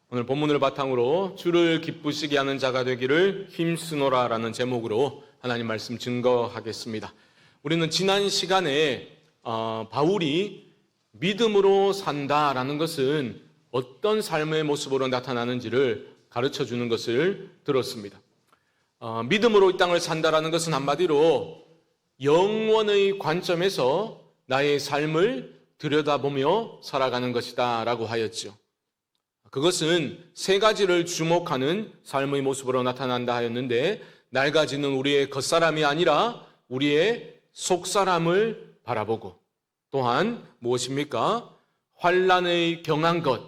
오늘 본문을 바탕으로 주를 기쁘시게 하는 자가 되기를 힘쓰노라라는 제목으로 하나님 말씀 증거하겠습니다. 우리는 지난 시간에 바울이 믿음으로 산다라는 것은 어떤 삶의 모습으로 나타나는지를 가르쳐 주는 것을 들었습니다. 믿음으로 이 땅을 산다라는 것은 한마디로 영원의 관점에서 나의 삶을 들여다보며 살아가는 것이다 라고 하였죠. 그것은 세 가지를 주목하는 삶의 모습으로 나타난다 하였는데, 낡아지는 우리의 겉사람이 아니라 우리의 속사람을 바라보고, 또한 무엇입니까? 환난의 경한 것,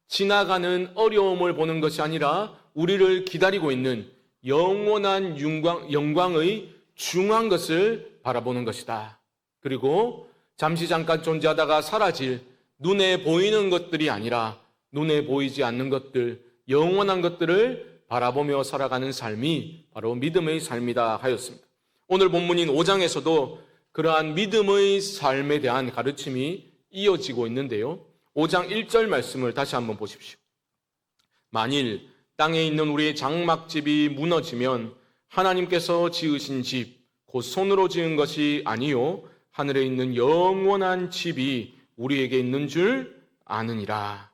지나가는 어려움을 보는 것이 아니라 우리를 기다리고 있는 영원한 영광의 중요한 것을 바라보는 것이다. 그리고 잠시 잠깐 존재하다가 사라질 눈에 보이는 것들이 아니라 눈에 보이지 않는 것들, 영원한 것들을 바라보며 살아가는 삶이 바로 믿음의 삶이다 하였습니다. 오늘 본문인 5장에서도 그러한 믿음의 삶에 대한 가르침이 이어지고 있는데요. 5장 1절 말씀을 다시 한번 보십시오. 만일 땅에 있는 우리의 장막집이 무너지면 하나님께서 지으신 집, 곧 손으로 지은 것이 아니요 하늘에 있는 영원한 집이 우리에게 있는 줄 아느니라.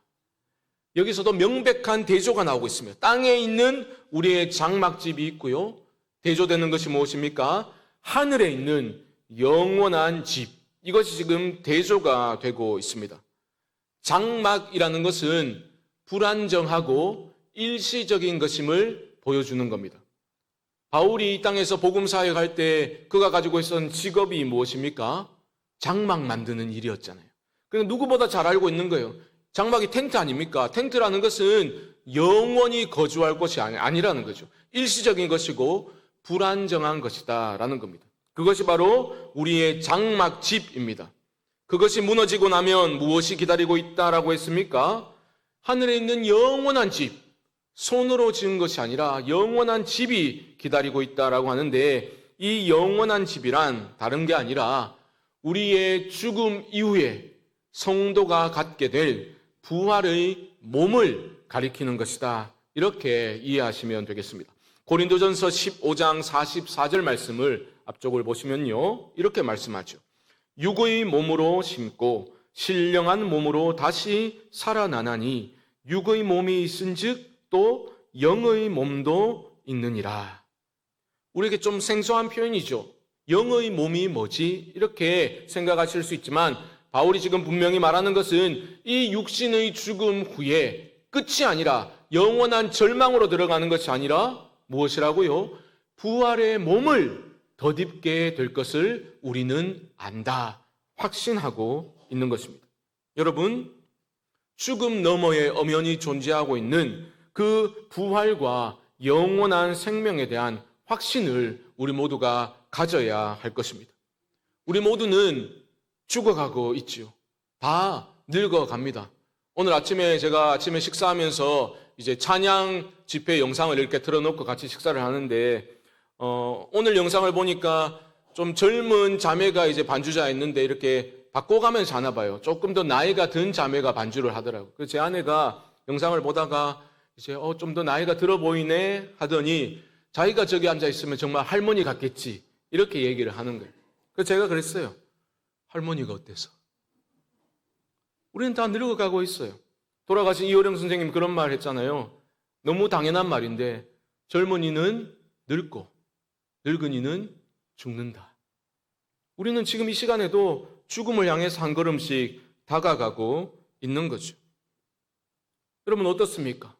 여기서도 명백한 대조가 나오고 있습니다. 땅에 있는 우리의 장막집이 있고요. 대조되는 것이 무엇입니까? 하늘에 있는 영원한 집. 이것이 지금 대조가 되고 있습니다. 장막이라는 것은 불안정하고 일시적인 것임을 보여주는 겁니다. 바울이 이 땅에서 복음 사역할 때 그가 가지고 있었던 직업이 무엇입니까? 장막 만드는 일이었잖아요. 그러니까 누구보다 잘 알고 있는 거예요. 장막이 텐트 아닙니까? 텐트라는 것은 영원히 거주할 곳이 아니라는 거죠. 일시적인 것이고 불안정한 것이다라는 겁니다. 그것이 바로 우리의 장막집입니다. 그것이 무너지고 나면 무엇이 기다리고 있다라고 했습니까? 하늘에 있는 영원한 집, 손으로 지은 것이 아니라 영원한 집이 기다리고 있다라고 하는데, 이 영원한 집이란 다른 게 아니라 우리의 죽음 이후에 성도가 갖게 될 부활의 몸을 가리키는 것이다. 이렇게 이해하시면 되겠습니다. 고린도전서 15장 44절 말씀을 앞쪽을 보시면요, 이렇게 말씀하죠. 육의 몸으로 심고 신령한 몸으로 다시 살아나나니 육의 몸이 있은즉 또 영의 몸도 있느니라. 우리에게 좀 생소한 표현이죠. 영의 몸이 뭐지? 이렇게 생각하실 수 있지만 바울이 지금 분명히 말하는 것은 이 육신의 죽음 후에 끝이 아니라 영원한 절망으로 들어가는 것이 아니라 무엇이라고요? 부활의 몸을 덧입게 될 것을 우리는 안다, 확신하고 있는 것입니다. 여러분, 죽음 너머에 엄연히 존재하고 있는 그 부활과 영원한 생명에 대한 확신을 우리 모두가 가져야 할 것입니다. 우리 모두는 죽어가고 있지요. 다 늙어갑니다. 오늘 아침에 제가 식사하면서 이제 찬양 집회 영상을 이렇게 틀어놓고 같이 식사를 하는데, 오늘 영상을 보니까 좀 젊은 자매가 이제 반주자였는데 이렇게 바꿔가면서 하나 봐요. 조금 더 나이가 든 자매가 반주를 하더라고요. 그래서 제 아내가 영상을 보다가 이제 좀 더 나이가 들어 보이네 하더니 자기가 저기 앉아 있으면 정말 할머니 같겠지, 이렇게 얘기를 하는 거예요. 그래서 제가 그랬어요. 할머니가 어때서? 우리는 다 늙어가고 있어요. 돌아가신 이호령 선생님 그런 말 했잖아요. 너무 당연한 말인데 젊은이는 늙고 늙은이는 죽는다. 우리는 지금 이 시간에도 죽음을 향해서 한 걸음씩 다가가고 있는 거죠. 여러분 어떻습니까?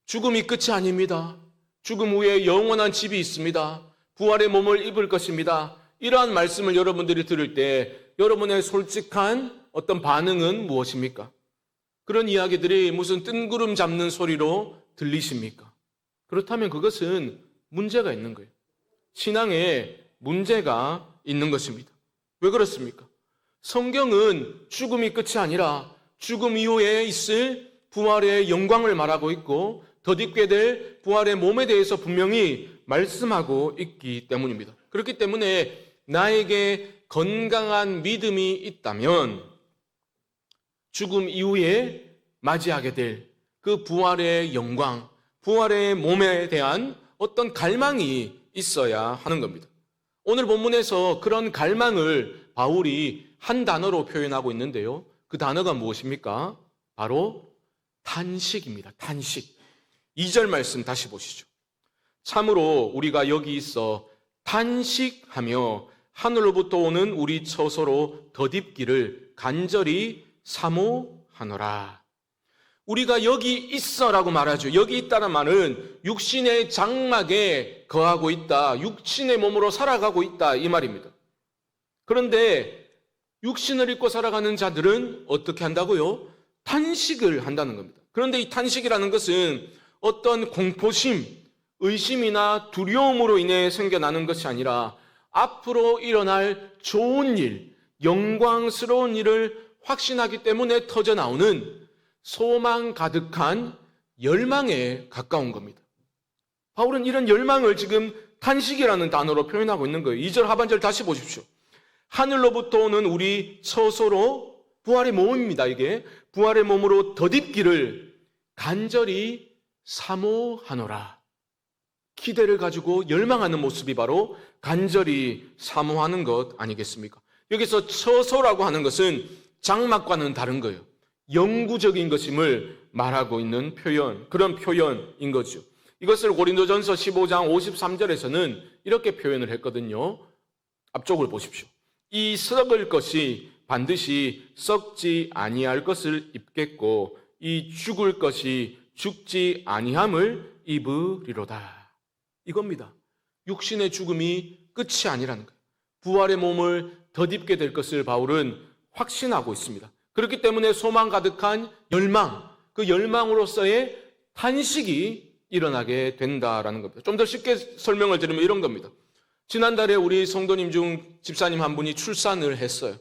죽음이 끝이 아닙니다. 죽음 후에 영원한 집이 있습니다. 부활의 몸을 입을 것입니다. 이러한 말씀을 여러분들이 들을 때 여러분의 솔직한 어떤 반응은 무엇입니까? 그런 이야기들이 무슨 뜬구름 잡는 소리로 들리십니까? 그렇다면 그것은 문제가 있는 거예요. 신앙에 문제가 있는 것입니다. 왜 그렇습니까? 성경은 죽음이 끝이 아니라 죽음 이후에 있을 부활의 영광을 말하고 있고 덧입게 될 부활의 몸에 대해서 분명히 말씀하고 있기 때문입니다. 그렇기 때문에 나에게 건강한 믿음이 있다면 죽음 이후에 맞이하게 될 그 부활의 영광, 부활의 몸에 대한 어떤 갈망이 있어야 하는 겁니다. 오늘 본문에서 그런 갈망을 바울이 한 단어로 표현하고 있는데요. 그 단어가 무엇입니까? 바로 탄식입니다. 탄식. 2절 말씀 다시 보시죠. 참으로 우리가 여기 있어 탄식하며 하늘로부터 오는 우리 처소로 덧입기를 간절히 사모하노라. 우리가 여기 있어라고 말하죠. 여기 있다는 말은 육신의 장막에 거하고 있다. 육신의 몸으로 살아가고 있다. 이 말입니다. 그런데 육신을 입고 살아가는 자들은 어떻게 한다고요? 탄식을 한다는 겁니다. 그런데 이 탄식이라는 것은 어떤 공포심, 의심이나 두려움으로 인해 생겨나는 것이 아니라 앞으로 일어날 좋은 일, 영광스러운 일을 확신하기 때문에 터져나오는 소망 가득한 열망에 가까운 겁니다. 바울은 이런 열망을 지금 탄식이라는 단어로 표현하고 있는 거예요. 2절 하반절 다시 보십시오. 하늘로부터 오는 우리 처소로, 부활의 몸입니다. 이게 부활의 몸으로 덧입기를 간절히 사모하노라. 기대를 가지고 열망하는 모습이 바로 간절히 사모하는 것 아니겠습니까? 여기서 처소라고 하는 것은 장막과는 다른 거예요. 영구적인 것임을 말하고 있는 표현, 그런 표현인 거죠. 이것을 고린도전서 15장 53절에서는 이렇게 표현을 했거든요. 앞쪽을 보십시오. 이 썩을 것이 반드시 썩지 아니할 것을 입겠고 이 죽을 것이 죽지 아니함을 입으리로다. 이겁니다. 육신의 죽음이 끝이 아니라는 거예요. 부활의 몸을 덧입게 될 것을 바울은 확신하고 있습니다. 그렇기 때문에 소망 가득한 열망, 그 열망으로서의 탄식이 일어나게 된다라는 겁니다. 좀 더 쉽게 설명을 드리면 이런 겁니다. 지난달에 우리 성도님 중 집사님 한 분이 출산을 했어요.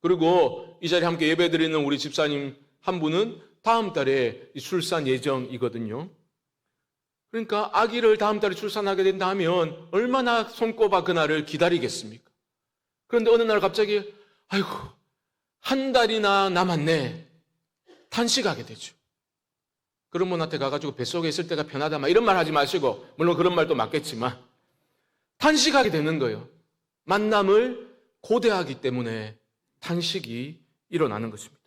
그리고 이 자리에 함께 예배드리는 우리 집사님 한 분은 다음 달에 출산 예정이거든요. 그러니까 아기를 다음 달에 출산하게 된다 하면 얼마나 손꼽아 그날을 기다리겠습니까? 그런데 어느 날 갑자기 아이고 한 달이나 남았네 탄식하게 되죠. 그런 분한테 가가지고 뱃속에 있을 때가 편하다 막 이런 말 하지 마시고, 물론 그런 말도 맞겠지만 탄식하게 되는 거예요. 만남을 고대하기 때문에 탄식이 일어나는 것입니다.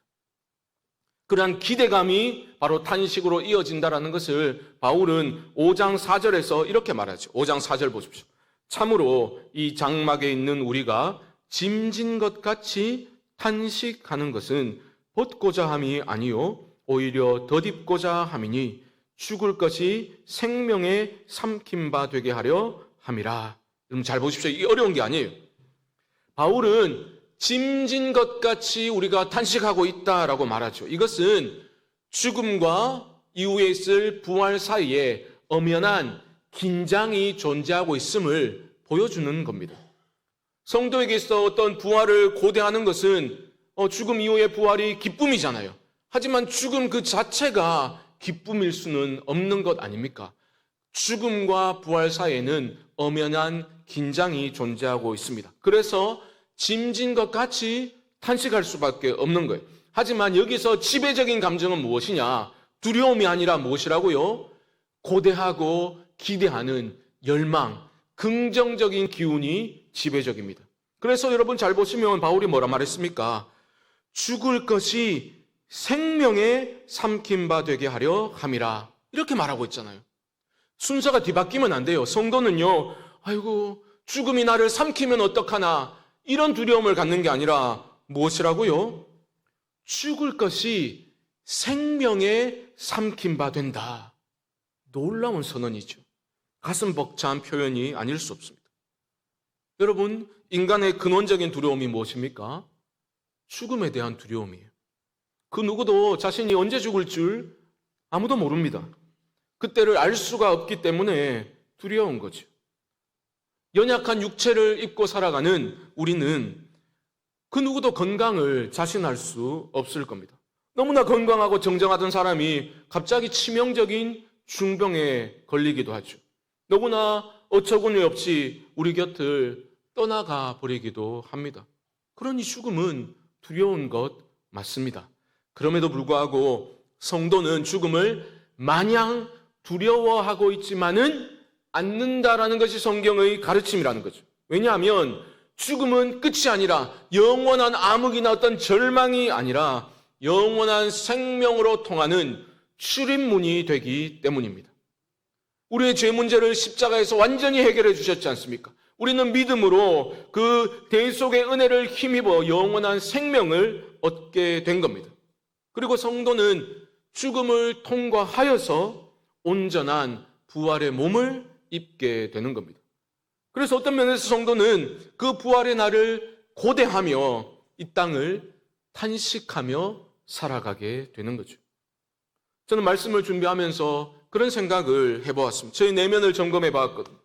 그러한 기대감이 바로 탄식으로 이어진다라는 것을 바울은 5장 4절에서 이렇게 말하죠. 5장 4절 보십시오. 참으로 이 장막에 있는 우리가 짐진 것 같이 탄식하는 것은 벗고자 함이 아니요 오히려 덧입고자 함이니 죽을 것이 생명의 삼킨 바 되게 하려 함이라. 여러분 잘 보십시오. 이게 어려운 게 아니에요. 바울은 짐진 것 같이 우리가 탄식하고 있다라고 말하죠. 이것은 죽음과 이후에 있을 부활 사이에 엄연한 긴장이 존재하고 있음을 보여주는 겁니다. 성도에게 있어 어떤 부활을 고대하는 것은 죽음 이후의 부활이 기쁨이잖아요. 하지만 죽음 그 자체가 기쁨일 수는 없는 것 아닙니까? 죽음과 부활 사이에는 엄연한 긴장이 존재하고 있습니다. 그래서 짐진 것 같이 탄식할 수밖에 없는 거예요. 하지만 여기서 지배적인 감정은 무엇이냐? 두려움이 아니라 무엇이라고요? 고대하고 기대하는 열망, 긍정적인 기운이 지배적입니다. 그래서 여러분 잘 보시면 바울이 뭐라 말했습니까? 죽을 것이 생명의 삼킨 바 되게 하려 함이라. 이렇게 말하고 있잖아요. 순서가 뒤바뀌면 안 돼요. 성도는요, 아이고, 죽음이 나를 삼키면 어떡하나, 이런 두려움을 갖는 게 아니라 무엇이라고요? 죽을 것이 생명의 삼킨 바 된다. 놀라운 선언이죠. 가슴 벅찬 표현이 아닐 수 없습니다. 여러분, 인간의 근원적인 두려움이 무엇입니까? 죽음에 대한 두려움이에요. 그 누구도 자신이 언제 죽을 줄 아무도 모릅니다. 그때를 알 수가 없기 때문에 두려운 거죠. 연약한 육체를 입고 살아가는 우리는 그 누구도 건강을 자신할 수 없을 겁니다. 너무나 건강하고 정정하던 사람이 갑자기 치명적인 중병에 걸리기도 하죠. 너무나 어처구니 없이 우리 곁을 떠나가 버리기도 합니다. 그러니 죽음은 두려운 것 맞습니다. 그럼에도 불구하고 성도는 죽음을 마냥 두려워하고 있지만은 않는다라는 것이 성경의 가르침이라는 거죠. 왜냐하면 죽음은 끝이 아니라 영원한 암흑이나 어떤 절망이 아니라 영원한 생명으로 통하는 출입문이 되기 때문입니다. 우리의 죄 문제를 십자가에서 완전히 해결해 주셨지 않습니까? 우리는 믿음으로 그 대속의 은혜를 힘입어 영원한 생명을 얻게 된 겁니다. 그리고 성도는 죽음을 통과하여서 온전한 부활의 몸을 입게 되는 겁니다. 그래서 어떤 면에서 성도는 그 부활의 날을 고대하며 이 땅을 탄식하며 살아가게 되는 거죠. 저는 말씀을 준비하면서 그런 생각을 해보았습니다. 저희 내면을 점검해 봤거든요.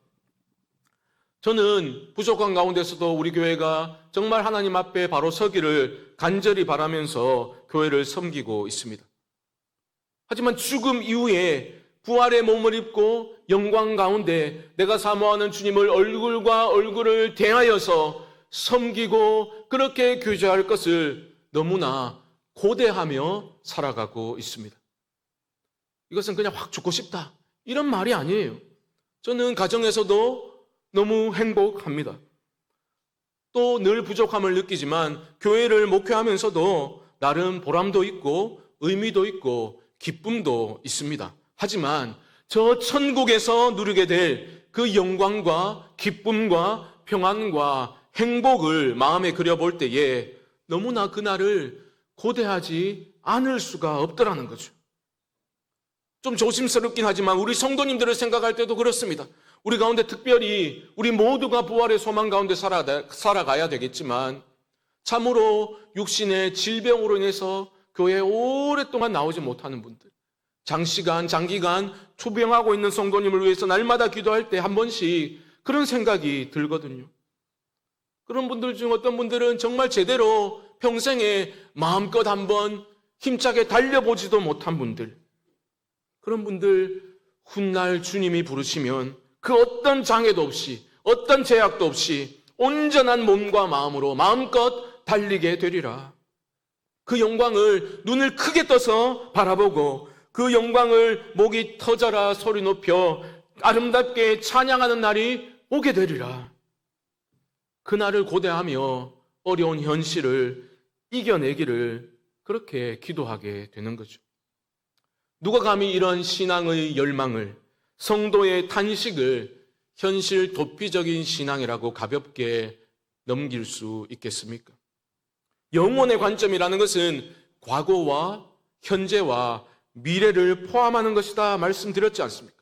저는 부족한 가운데서도 우리 교회가 정말 하나님 앞에 바로 서기를 간절히 바라면서 교회를 섬기고 있습니다. 하지만 죽음 이후에 부활의 몸을 입고 영광 가운데 내가 사모하는 주님을 얼굴과 얼굴을 대하여서 섬기고 그렇게 교제할 것을 너무나 고대하며 살아가고 있습니다. 이것은 그냥 확 죽고 싶다 이런 말이 아니에요. 저는 가정에서도 너무 행복합니다. 또 늘 부족함을 느끼지만 교회를 목회하면서도 나름 보람도 있고 의미도 있고 기쁨도 있습니다. 하지만 저 천국에서 누리게 될 그 영광과 기쁨과 평안과 행복을 마음에 그려볼 때에 너무나 그날을 고대하지 않을 수가 없더라는 거죠. 좀 조심스럽긴 하지만 우리 성도님들을 생각할 때도 그렇습니다. 우리 가운데 특별히 우리 모두가 부활의 소망 가운데 살아가야 되겠지만 참으로 육신의 질병으로 인해서 교회에 오랫동안 나오지 못하는 분들, 장기간 투병하고 있는 성도님을 위해서 날마다 기도할 때 한 번씩 그런 생각이 들거든요. 그런 분들 중 어떤 분들은 정말 제대로 평생에 마음껏 한번 힘차게 달려보지도 못한 분들, 그런 분들 훗날 주님이 부르시면 그 어떤 장애도 없이 어떤 제약도 없이 온전한 몸과 마음으로 마음껏 달리게 되리라. 그 영광을 눈을 크게 떠서 바라보고 그 영광을 목이 터져라 소리 높여 아름답게 찬양하는 날이 오게 되리라. 그날을 고대하며 어려운 현실을 이겨내기를 그렇게 기도하게 되는 거죠. 누가 감히 이런 신앙의 열망을, 성도의 탄식을 현실 도피적인 신앙이라고 가볍게 넘길 수 있겠습니까? 영혼의 관점이라는 것은 과거와 현재와 미래를 포함하는 것이다 말씀드렸지 않습니까?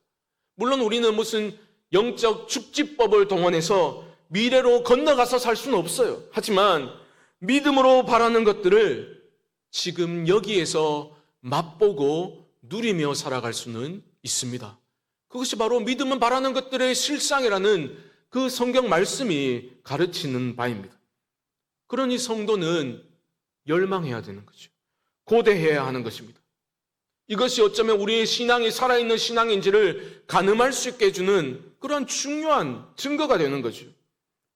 물론 우리는 무슨 영적 축지법을 동원해서 미래로 건너가서 살 수는 없어요. 하지만 믿음으로 바라는 것들을 지금 여기에서 맛보고 누리며 살아갈 수는 있습니다. 그것이 바로 믿음은 바라는 것들의 실상이라는 그 성경 말씀이 가르치는 바입니다. 그러니 성도는 열망해야 되는 거죠. 고대해야 하는 것입니다. 이것이 어쩌면 우리의 신앙이 살아있는 신앙인지를 가늠할 수 있게 해주는 그러한 중요한 증거가 되는 거죠.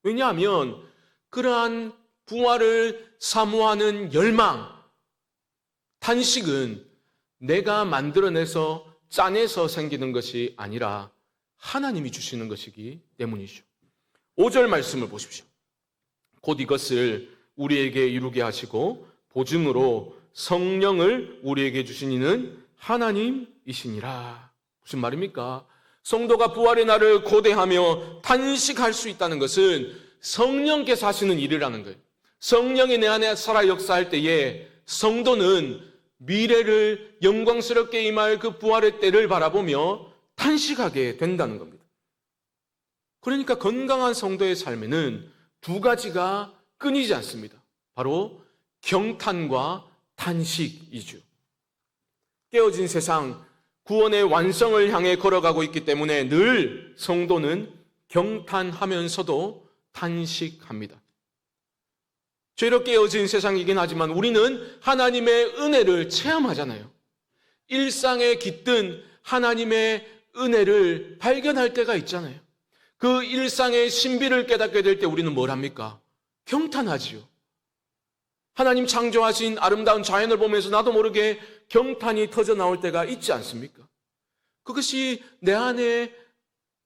왜냐하면 그러한 부활을 사모하는 열망, 탄식은 내가 만들어내서 짜내서 생기는 것이 아니라 하나님이 주시는 것이기 때문이죠. 5절 말씀을 보십시오. 곧 이것을 우리에게 이루게 하시고 보증으로 성령을 우리에게 주신 이는 하나님이시니라. 무슨 말입니까? 성도가 부활의 날을 고대하며 탄식할 수 있다는 것은 성령께서 하시는 일이라는 거예요. 성령이 내 안에 살아 역사할 때에 성도는 미래를 영광스럽게 임할 그 부활의 때를 바라보며 탄식하게 된다는 겁니다. 그러니까 건강한 성도의 삶에는 두 가지가 끊이지 않습니다. 바로 경탄과 탄식이죠. 깨어진 세상, 구원의 완성을 향해 걸어가고 있기 때문에 늘 성도는 경탄하면서도 탄식합니다. 죄로 깨어진 세상이긴 하지만 우리는 하나님의 은혜를 체험하잖아요. 일상에 깃든 하나님의 은혜를 발견할 때가 있잖아요. 그 일상의 신비를 깨닫게 될 때 우리는 뭘 합니까? 경탄하지요. 하나님 창조하신 아름다운 자연을 보면서 나도 모르게 경탄이 터져 나올 때가 있지 않습니까? 그것이 내 안에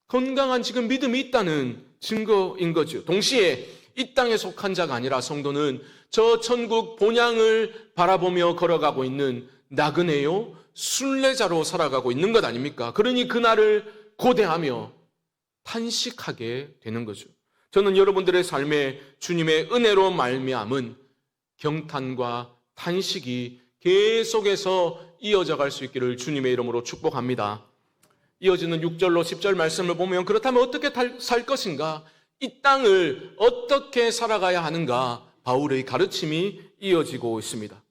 건강한 지금 믿음이 있다는 증거인 거죠. 동시에 이 땅에 속한 자가 아니라 성도는 저 천국 본향을 바라보며 걸어가고 있는 나그네요 순례자로 살아가고 있는 것 아닙니까? 그러니 그날을 고대하며 탄식하게 되는 거죠. 저는 여러분들의 삶에 주님의 은혜로 말미암은 경탄과 탄식이 계속해서 이어져 갈 수 있기를 주님의 이름으로 축복합니다. 이어지는 6절로 10절 말씀을 보면 그렇다면 어떻게 살 것인가? 이 땅을 어떻게 살아가야 하는가? 바울의 가르침이 이어지고 있습니다.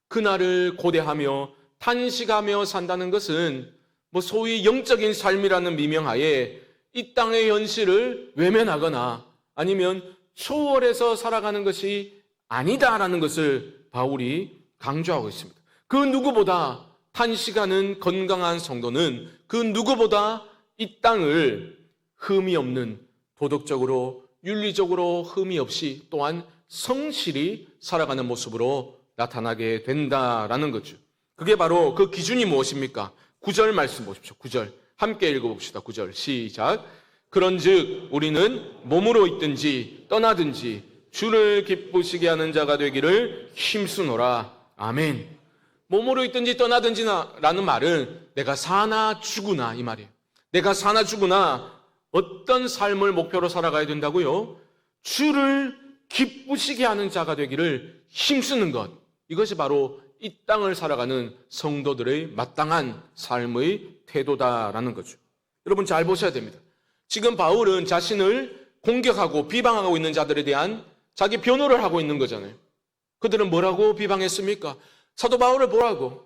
그날을 고대하며 탄식하며 산다는 것은 소위 영적인 삶이라는 미명하에 이 땅의 현실을 외면하거나 아니면 초월해서 살아가는 것이 아니다라는 것을 바울이 강조하고 있습니다. 그 누구보다 탄식하는 건강한 성도는 그 누구보다 이 땅을 흠이 없는 도덕적으로 윤리적으로 흠이 없이 또한 성실히 살아가는 모습으로 나타나게 된다라는 거죠. 그게 바로 그 기준이 무엇입니까? 9절 말씀 보십시오. 9절 함께 읽어봅시다. 9절 시작. 그런즉 우리는 몸으로 있든지 떠나든지 주를 기쁘시게 하는 자가 되기를 힘쓰노라. 아멘. 몸으로 있든지 떠나든지라는 말은 내가 사나 죽으나 이 말이에요. 내가 사나 죽으나 어떤 삶을 목표로 살아가야 된다고요? 주를 기쁘시게 하는 자가 되기를 힘쓰는 것. 이것이 바로 이 땅을 살아가는 성도들의 마땅한 삶의 태도다라는 거죠. 여러분 잘 보셔야 됩니다. 지금 바울은 자신을 공격하고 비방하고 있는 자들에 대한 자기 변호를 하고 있는 거잖아요. 그들은 뭐라고 비방했습니까? 사도 바울을 보라고.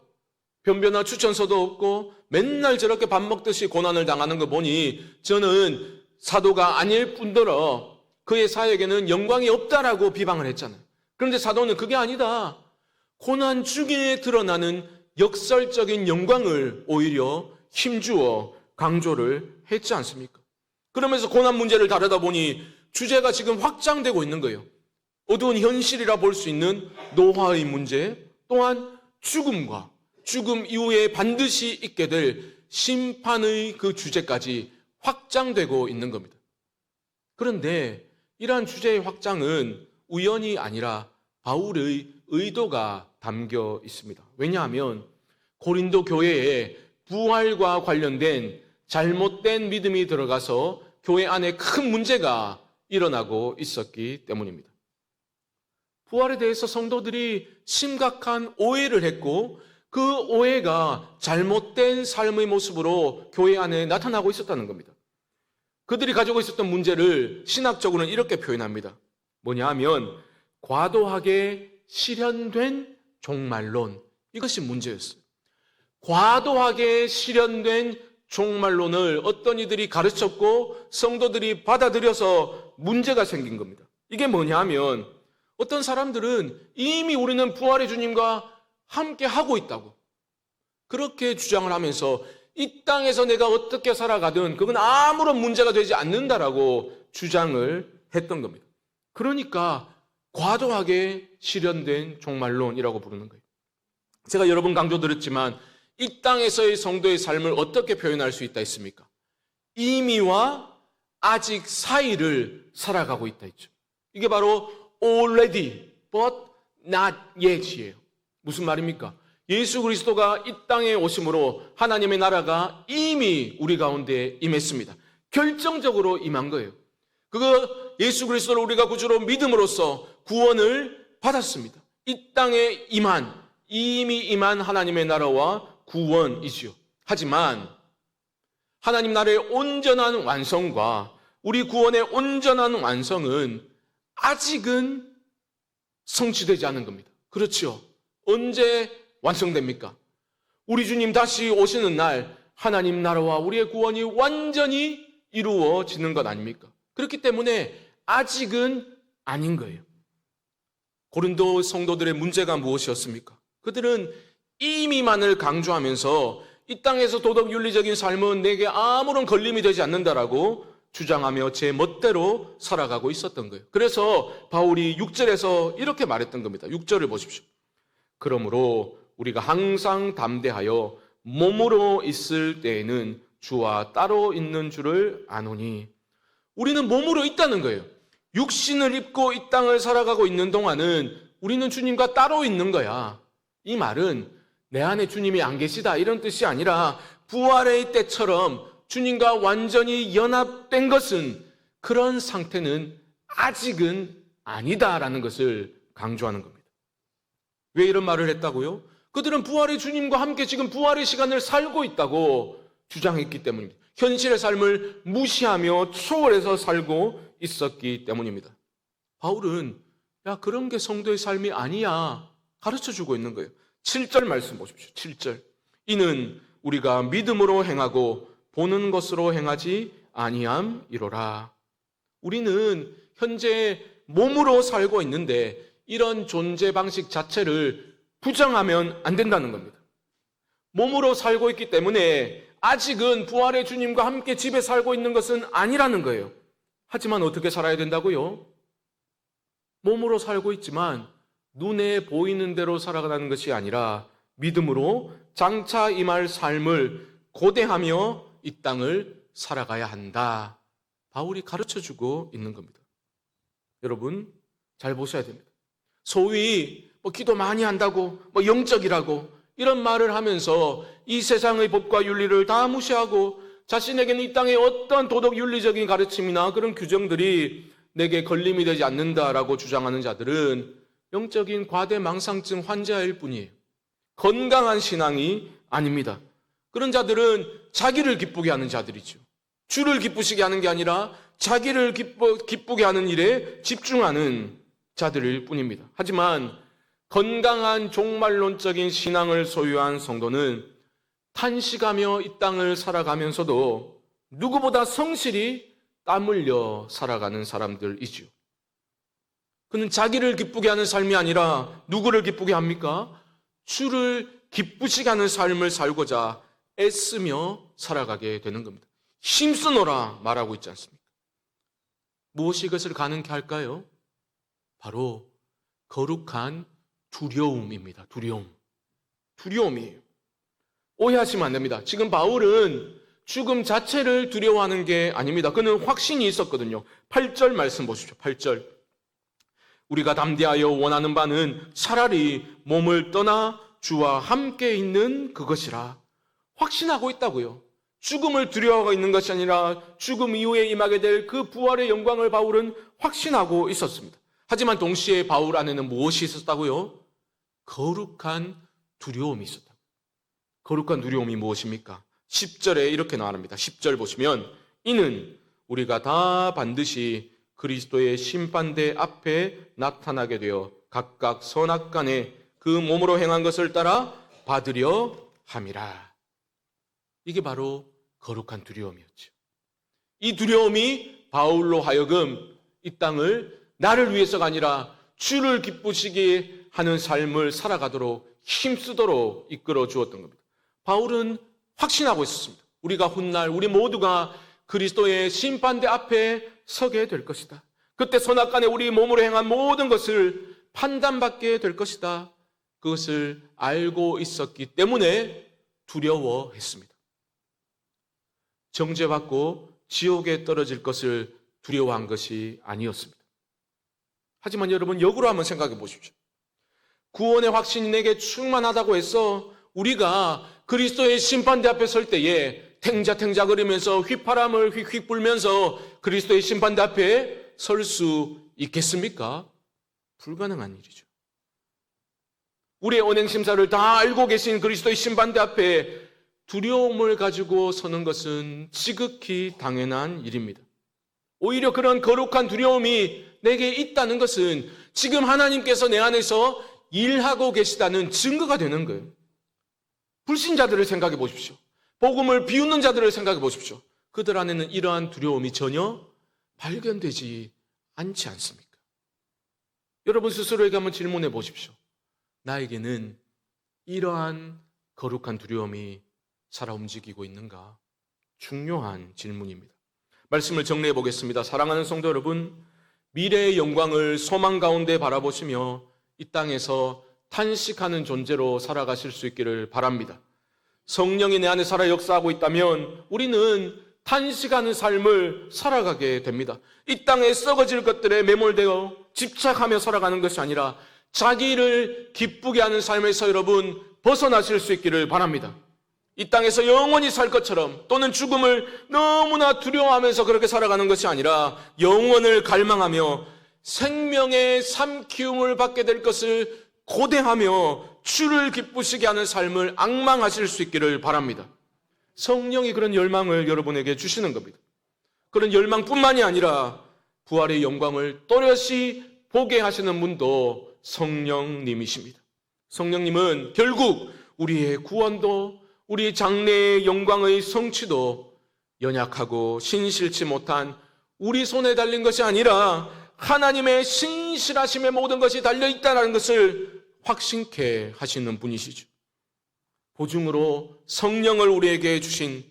변변화 추천서도 없고 맨날 저렇게 밥 먹듯이 고난을 당하는 거 보니 저는 사도가 아닐 뿐더러 그의 사역에는 영광이 없다라고 비방을 했잖아요. 그런데 사도는 그게 아니다. 고난 중에 드러나는 역설적인 영광을 오히려 힘주어 강조를 했지 않습니까? 그러면서 고난 문제를 다루다 보니 주제가 지금 확장되고 있는 거예요. 어두운 현실이라 볼 수 있는 노화의 문제, 또한 죽음과 죽음 이후에 반드시 있게 될 심판의 그 주제까지 확장되고 있는 겁니다. 그런데 이러한 주제의 확장은 우연이 아니라 바울의 의도가 담겨 있습니다. 왜냐하면 고린도 교회에 부활과 관련된 잘못된 믿음이 들어가서 교회 안에 큰 문제가 일어나고 있었기 때문입니다. 부활에 대해서 성도들이 심각한 오해를 했고 그 오해가 잘못된 삶의 모습으로 교회 안에 나타나고 있었다는 겁니다. 그들이 가지고 있었던 문제를 신학적으로는 이렇게 표현합니다. 뭐냐 하면 과도하게 실현된 종말론, 이것이 문제였어요. 과도하게 실현된 종말론을 어떤 이들이 가르쳤고 성도들이 받아들여서 문제가 생긴 겁니다. 이게 뭐냐 하면 어떤 사람들은 이미 우리는 부활의 주님과 함께 하고 있다고 그렇게 주장을 하면서 이 땅에서 내가 어떻게 살아가든 그건 아무런 문제가 되지 않는다라고 주장을 했던 겁니다. 그러니까 과도하게 실현된 종말론이라고 부르는 거예요. 제가 여러 번 강조드렸지만 이 땅에서의 성도의 삶을 어떻게 표현할 수 있다 했습니까? 이미와 아직 사이를 살아가고 있다 했죠. 이게 바로 already but not yet이에요. 무슨 말입니까? 예수 그리스도가 이 땅에 오심으로 하나님의 나라가 이미 우리 가운데 임했습니다. 결정적으로 임한 거예요. 그거 예수 그리스도를 우리가 구주로 믿음으로써 구원을 받았습니다. 이 땅에 이미 임한 하나님의 나라와 구원이지요. 하지만 하나님 나라의 온전한 완성과 우리 구원의 온전한 완성은 아직은 성취되지 않은 겁니다. 그렇죠? 언제 완성됩니까? 우리 주님 다시 오시는 날 하나님 나라와 우리의 구원이 완전히 이루어지는 것 아닙니까? 그렇기 때문에 아직은 아닌 거예요. 고린도 성도들의 문제가 무엇이었습니까? 그들은 이미만을 강조하면서 이 땅에서 도덕윤리적인 삶은 내게 아무런 걸림이 되지 않는다라고 주장하며 제 멋대로 살아가고 있었던 거예요. 그래서 바울이 6절에서 이렇게 말했던 겁니다. 6절을 보십시오. 그러므로 우리가 항상 담대하여 몸으로 있을 때에는 주와 따로 있는 줄을 아노니. 우리는 몸으로 있다는 거예요. 육신을 입고 이 땅을 살아가고 있는 동안은 우리는 주님과 따로 있는 거야. 이 말은 내 안에 주님이 안 계시다 이런 뜻이 아니라 부활의 때처럼 주님과 완전히 연합된 것은 그런 상태는 아직은 아니다라는 것을 강조하는 겁니다. 왜 이런 말을 했다고요? 그들은 부활의 주님과 함께 지금 부활의 시간을 살고 있다고 주장했기 때문입니다. 현실의 삶을 무시하며 초월해서 살고 있었기 때문입니다. 바울은 그런 게 성도의 삶이 아니야 가르쳐주고 있는 거예요. 7절 말씀 보십시오. 7절. 이는 우리가 믿음으로 행하고 보는 것으로 행하지 아니함이로라. 우리는 현재 몸으로 살고 있는데 이런 존재 방식 자체를 부정하면 안 된다는 겁니다. 몸으로 살고 있기 때문에 아직은 부활의 주님과 함께 집에 살고 있는 것은 아니라는 거예요. 하지만 어떻게 살아야 된다고요? 몸으로 살고 있지만 눈에 보이는 대로 살아가는 것이 아니라 믿음으로 장차 임할 삶을 고대하며 이 땅을 살아가야 한다. 바울이 가르쳐주고 있는 겁니다. 여러분 잘 보셔야 됩니다. 소위 기도 많이 한다고 영적이라고 이런 말을 하면서 이 세상의 법과 윤리를 다 무시하고 자신에게는 이 땅의 어떤 도덕 윤리적인 가르침이나 그런 규정들이 내게 걸림이 되지 않는다라고 주장하는 자들은 영적인 과대망상증 환자일 뿐이에요. 건강한 신앙이 아닙니다. 그런 자들은 자기를 기쁘게 하는 자들이죠. 주를 기쁘시게 하는 게 아니라 자기를 기쁘게 하는 일에 집중하는 자들일 뿐입니다. 하지만 건강한 종말론적인 신앙을 소유한 성도는 탄식하며 이 땅을 살아가면서도 누구보다 성실히 땀 흘려 살아가는 사람들이죠. 그는 자기를 기쁘게 하는 삶이 아니라 누구를 기쁘게 합니까? 주를 기쁘시게 하는 삶을 살고자 애쓰며 살아가게 되는 겁니다. 힘쓰노라 말하고 있지 않습니까? 무엇이 이것을 가능케 할까요? 바로 거룩한 두려움입니다. 두려움이에요. 오해하시면 안 됩니다. 지금 바울은 죽음 자체를 두려워하는 게 아닙니다. 그는 확신이 있었거든요. 8절 말씀 보십시오. 8절. 우리가 담대하여 원하는 바는 차라리 몸을 떠나 주와 함께 있는 그것이라. 확신하고 있다고요. 죽음을 두려워하고 있는 것이 아니라 죽음 이후에 임하게 될 그 부활의 영광을 바울은 확신하고 있었습니다. 하지만 동시에 바울 안에는 무엇이 있었다고요? 거룩한 두려움이 있었다. 거룩한 두려움이 무엇입니까? 10절에 이렇게 나옵니다. 10절 보시면 이는 우리가 다 반드시 그리스도의 심판대 앞에 나타나게 되어 각각 선악간에 그 몸으로 행한 것을 따라 받으려 함이라. 이게 바로 거룩한 두려움이었죠. 이 두려움이 바울로 하여금 이 땅을 나를 위해서가 아니라 주를 기쁘시게 하는 삶을 살아가도록 힘쓰도록 이끌어 주었던 겁니다. 바울은 확신하고 있었습니다. 우리가 훗날 우리 모두가 그리스도의 심판대 앞에 서게 될 것이다. 그때 선악간에 우리 몸으로 행한 모든 것을 판단받게 될 것이다. 그것을 알고 있었기 때문에 두려워했습니다. 정죄받고 지옥에 떨어질 것을 두려워한 것이 아니었습니다. 하지만 여러분 역으로 한번 생각해 보십시오. 구원의 확신이 내게 충만하다고 해서 우리가 그리스도의 심판대 앞에 설 때에 탱자탱자 거리면서 휘파람을 휙휙 불면서 그리스도의 심판대 앞에 설 수 있겠습니까? 불가능한 일이죠. 우리의 언행심사를 다 알고 계신 그리스도의 심판대 앞에 두려움을 가지고 서는 것은 지극히 당연한 일입니다. 오히려 그런 거룩한 두려움이 내게 있다는 것은 지금 하나님께서 내 안에서 일하고 계시다는 증거가 되는 거예요. 불신자들을 생각해 보십시오. 복음을 비웃는 자들을 생각해 보십시오. 그들 안에는 이러한 두려움이 전혀 발견되지 않지 않습니까? 여러분 스스로에게 한번 질문해 보십시오. 나에게는 이러한 거룩한 두려움이 살아 움직이고 있는가? 중요한 질문입니다. 말씀을 정리해 보겠습니다. 사랑하는 성도 여러분, 미래의 영광을 소망 가운데 바라보시며 이 땅에서 탄식하는 존재로 살아가실 수 있기를 바랍니다. 성령이 내 안에 살아 역사하고 있다면 우리는 탄식하는 삶을 살아가게 됩니다. 이 땅에 썩어질 것들에 매몰되어 집착하며 살아가는 것이 아니라 자기를 기쁘게 하는 삶에서 여러분 벗어나실 수 있기를 바랍니다. 이 땅에서 영원히 살 것처럼 또는 죽음을 너무나 두려워하면서 그렇게 살아가는 것이 아니라 영원을 갈망하며 생명의 삼키움을 받게 될 것을 고대하며 주를 기쁘시게 하는 삶을 앙망하실 수 있기를 바랍니다. 성령이 그런 열망을 여러분에게 주시는 겁니다. 그런 열망뿐만이 아니라 부활의 영광을 또렷이 보게 하시는 분도 성령님이십니다. 성령님은 결국 우리의 구원도 우리 장래의 영광의 성취도 연약하고 신실치 못한 우리 손에 달린 것이 아니라 하나님의 신실하심에 모든 것이 달려있다는 것을 확신케 하시는 분이시죠. 보증으로 성령을 우리에게 주신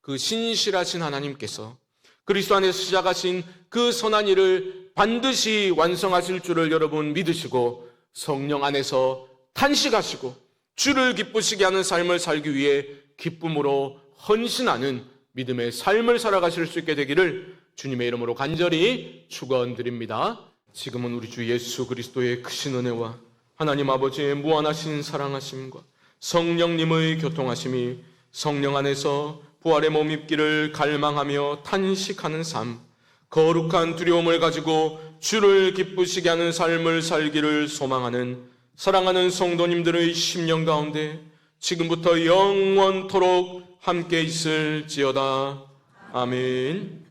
그 신실하신 하나님께서 그리스도 안에서 시작하신 그 선한 일을 반드시 완성하실 줄을 여러분 믿으시고 성령 안에서 탄식하시고 주를 기쁘시게 하는 삶을 살기 위해 기쁨으로 헌신하는 믿음의 삶을 살아가실 수 있게 되기를 주님의 이름으로 간절히 축원드립니다. 지금은 우리 주 예수 그리스도의 크신 은혜와 하나님 아버지의 무한하신 사랑하심과 성령님의 교통하심이 성령 안에서 부활의 몸 입기를 갈망하며 탄식하는 삶, 거룩한 두려움을 가지고 주를 기쁘시게 하는 삶을 살기를 소망하는 사랑하는 성도님들의 심령 가운데 지금부터 영원토록 함께 있을지어다. 아멘.